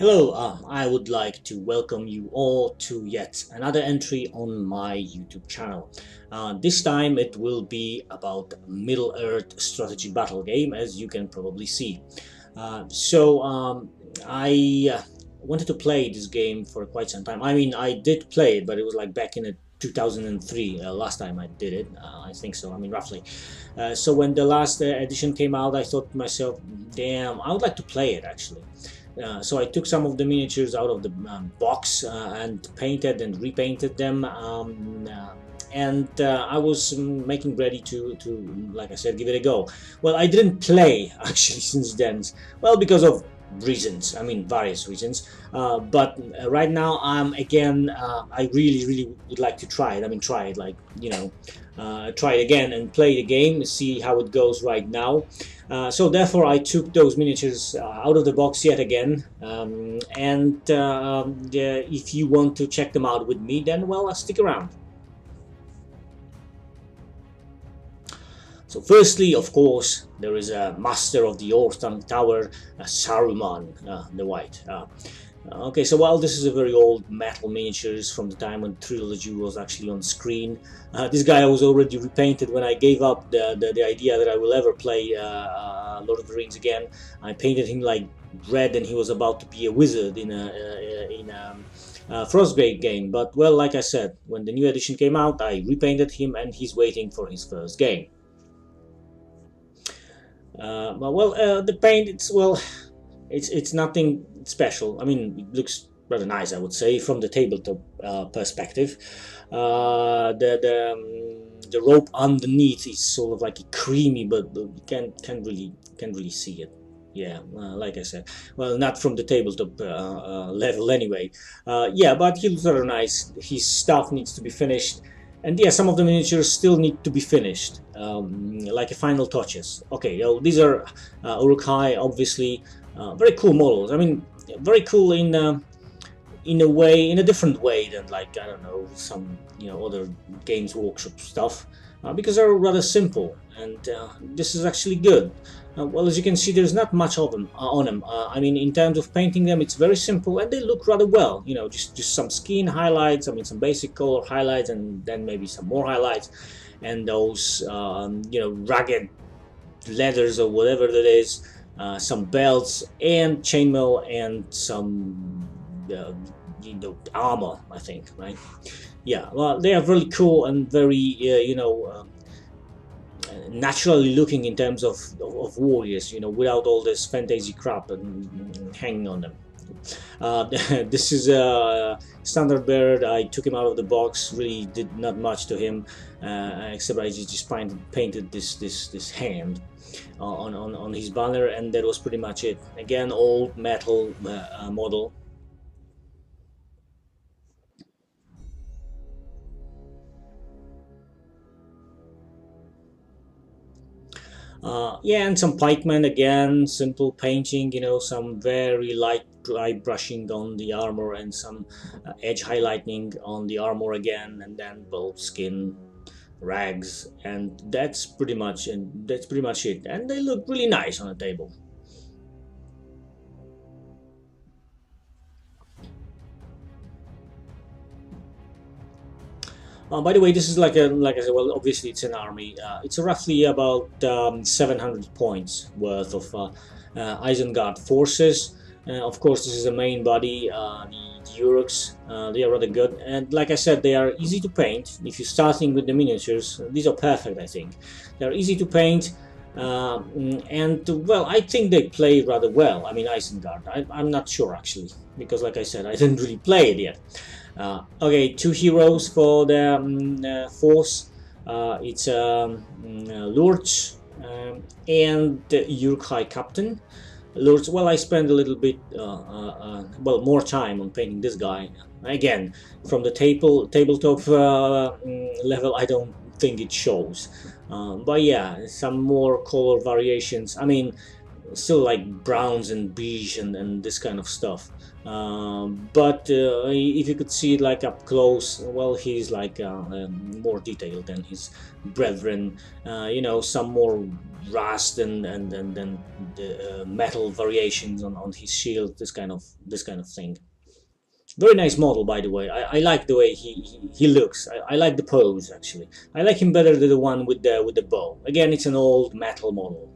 Hello, I would like to welcome you all to yet another entry on my YouTube channel. This time it will be about Middle-earth strategy battle game, as you can probably see. I wanted to play this game for quite some time. I mean, I did play it, but it was like back in 2003, last time I did it, I think so, I mean roughly. So when the last edition came out, I thought to myself, damn, I would like to play it actually. So I took some of the miniatures out of the box and painted and repainted them, and I was making ready to, like I said, give it a go. Well, I didn't play actually since then, well, because of reasons, I mean various reasons, but right now I'm again, I really would like to try it. I mean, try it, like, you know, try it again and play the game, see how it goes right now. So therefore I took those miniatures out of the box yet again, if you want to check them out with me, then well, stick around. So firstly, of course, there is a Master of the Orthanc Tower, Saruman the White. Okay, so while this is a very old metal miniatures from the time when Trilogy was actually on screen, this guy was already repainted when I gave up the idea that I will ever play Lord of the Rings again. I painted him like red, and he was about to be a wizard in a Frostgrave game. But well, like I said, when the new edition came out, I repainted him, and he's waiting for his first game. The paint, it's nothing special. I mean, it looks rather nice, I would say, from the tabletop perspective. The rope underneath is sort of like a creamy, but you can't really see it. Yeah, like I said, well, not from the tabletop level anyway. Yeah, but he looks rather nice. His stuff needs to be finished. And yeah, some of the miniatures still need to be finished, like final touches. Okay, these are uruk-hai, obviously, very cool models. I mean, very cool in a way, in a different way than, like, I don't know, some other Games Workshop stuff, because they're rather simple, and this is actually good. Well, as you can see, there's not much of them on them. I mean, in terms of painting them, it's very simple, and they look rather well. You know, just some skin highlights. I mean, some basic color highlights, and then maybe some more highlights, and those ragged leathers or whatever that is. Some belts and chainmail and some armor, I think, right? Yeah, well, they are really cool and very naturally looking in terms of warriors, without all this fantasy crap and hanging on them. This is a standard bird. I took him out of the box, really did not much to him, except I just painted this hand on his banner, and that was pretty much it. Again, old metal model. Yeah, and some pikemen again, simple painting, some very light dry brushing on the armor, and some edge highlighting on the armor again, and then both skin, rags, and that's pretty much it. And they look really nice on the table. By the way, this is like I said, well, obviously it's an army. It's roughly about 700 points worth of Isengard forces. Of course, this is the main body, the Uruks. They are rather good, and like I said, they are easy to paint. If you're starting with the miniatures, these are perfect, I think. They're easy to paint, and well, I think they play rather well. I mean, Isengard, I'm not sure actually, because like I said, I didn't really play it yet. Okay, 2 heroes for the force. It's Lurch and the uruk-hai captain. Lurch, well, I spent a little bit, more time on painting this guy. Again, from the tabletop level, I don't think it shows. But yeah, some more color variations. I mean, still like browns and beige and this kind of stuff. But if you could see it like up close, well, he's like more detailed than his brethren. You know, some more rust and the metal variations on his shield, this kind of thing. Very nice model, by the way. I like the way he looks. I like the pose, actually. I like him better than the one with the bow. Again, it's an old metal model.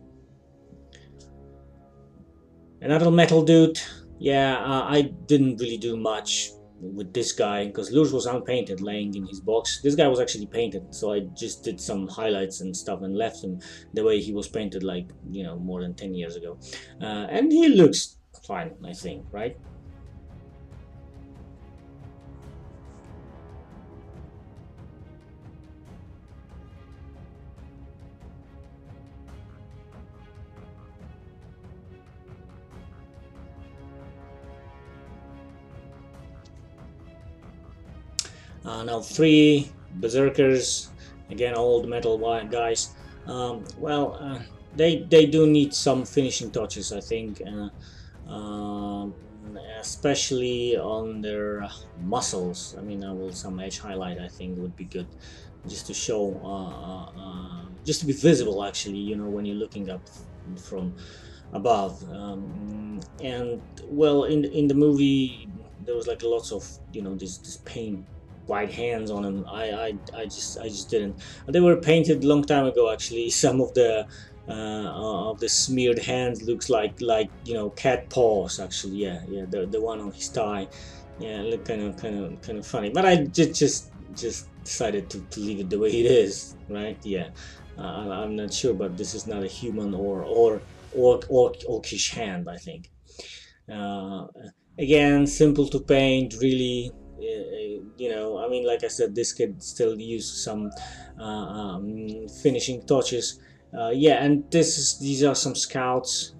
Another metal dude. Yeah, I didn't really do much with this guy because Lurs was unpainted, laying in his box. This guy was actually painted, so I just did some highlights and stuff and left him the way he was painted, like, you know, more than 10 years ago. And he looks fine, I think, right? Now three berserkers, again old metal guys. Well, they do need some finishing touches, I think, especially on their muscles. I mean, some edge highlight, I think, would be good, just to show, just to be visible, actually. You know, when you're looking up from above. And well, in the movie, there was like lots of, you know, this paint white hands on them. I just didn't. They were painted long time ago, actually. Some of the smeared hands looks like, you know, cat paws, actually. Yeah, the one on his thigh. Yeah, look kind of funny. But I just decided to leave it the way it is, right? Yeah, I'm not sure, but this is not a human or orcish hand, I think. Uh, Again, simple to paint, really. You know, I mean, like I said, this could still use some finishing touches. Yeah, and these are some scouts.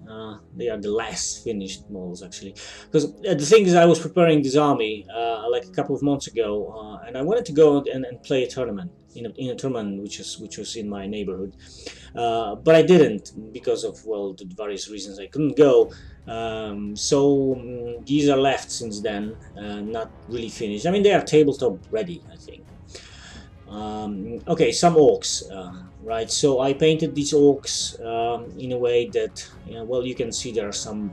They are the last finished models, actually, because the thing is, I was preparing this army like a couple of months ago, and I wanted to go and play a tournament in a tournament which was in my neighborhood, but I didn't because of, well, the various reasons I couldn't go. These are left since then, not really finished. I mean, they are tabletop ready, I think. Okay, some orcs, right? So I painted these orcs in a way that, you know, well, you can see there are some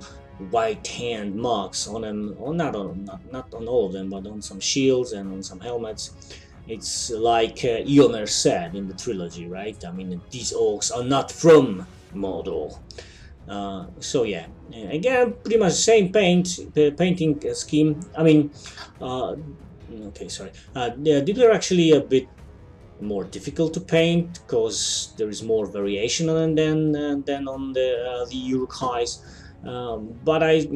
white hand marks on them, or not on all of them, but on some shields and on some helmets. It's like Eomer said in the trilogy, right? I mean, these orcs are not from Mordor. So yeah, again, pretty much the same painting scheme. I mean, okay, sorry. Yeah, these are actually a bit more difficult to paint because there is more variation on them than on the uruk-hais. But I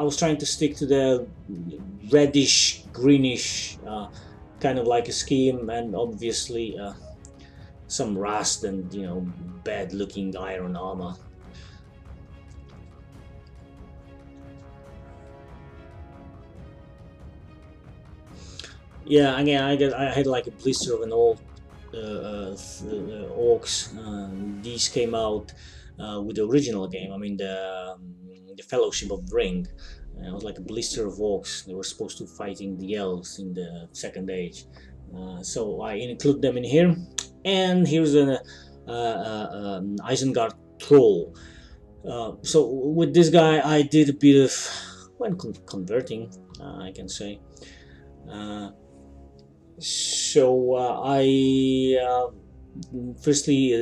was trying to stick to the reddish, greenish kind of like a scheme, and obviously some rust and, you know, bad-looking iron armor. Yeah, again, I had like a blister of an old orcs. These came out with the original game. I mean, the Fellowship of the Ring. It was like a blister of orcs. They were supposed to fighting the elves in the Second Age. So I include them in here. And here's an Isengard troll. So with this guy, I did a bit of, well, converting, I can say. Firstly,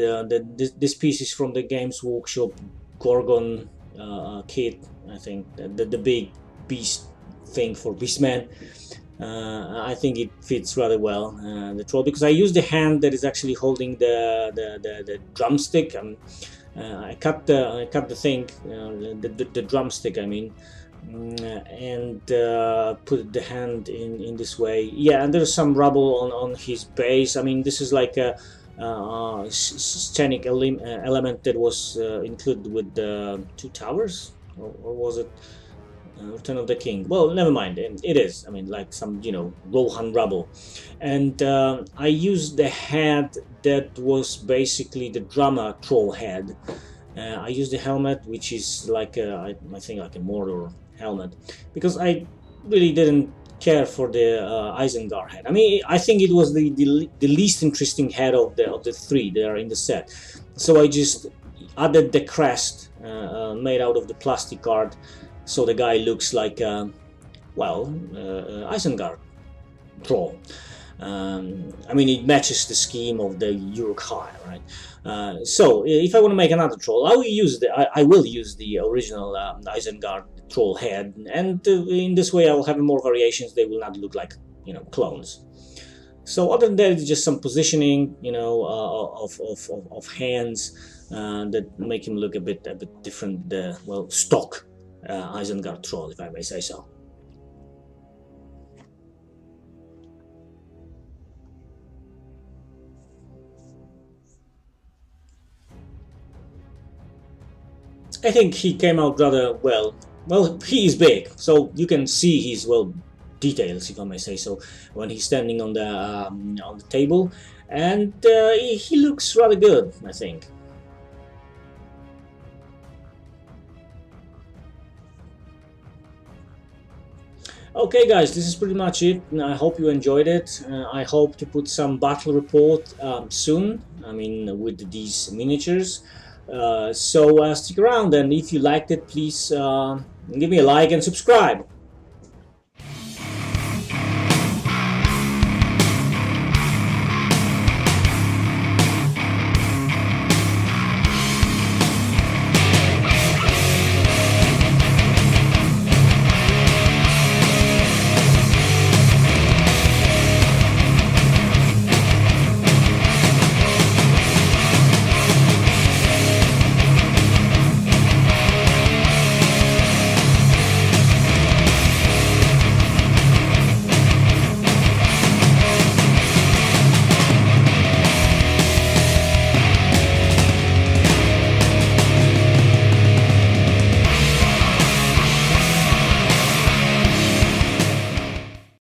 this piece is from the Games Workshop Gorgon kit. I think the big beast thing for Beastman. I think it fits rather well, the troll, because I use the hand that is actually holding the drumstick. I cut the thing, the drumstick, I mean, and put the hand in this way. Yeah, and there's some rubble on his base. I mean, this is like a scenic element that was included with the Two Towers, or was it Return of the King? Well, never mind. It is. I mean, like some, you know, Rohan rubble. And I used the head that was basically the drummer troll head. I used the helmet, which is like I think like a Mordor helmet, because I really didn't care for the Isengard head. I mean, I think it was the least interesting head of the three that are in the set. So I just added the crest made out of the plastic card, so the guy looks like Isengard troll. I mean, it matches the scheme of the uruk-hai, right? So if I want to make another troll, I will use the original Isengard troll head, and in this way I will have more variations. They will not look like, you know, clones. So other than that, it's just some positioning, you know, of hands that make him look a bit different. Well, stock Isengard troll, if I may say so. I think he came out rather well. Well, he is big, so you can see his, well, details, if I may say so, when he's standing on the table, and he looks rather good, I think. Okay guys, this is pretty much it. I hope you enjoyed it. I hope to put some battle report soon, I mean, with these miniatures. So stick around, and if you liked it, please give me a like and subscribe.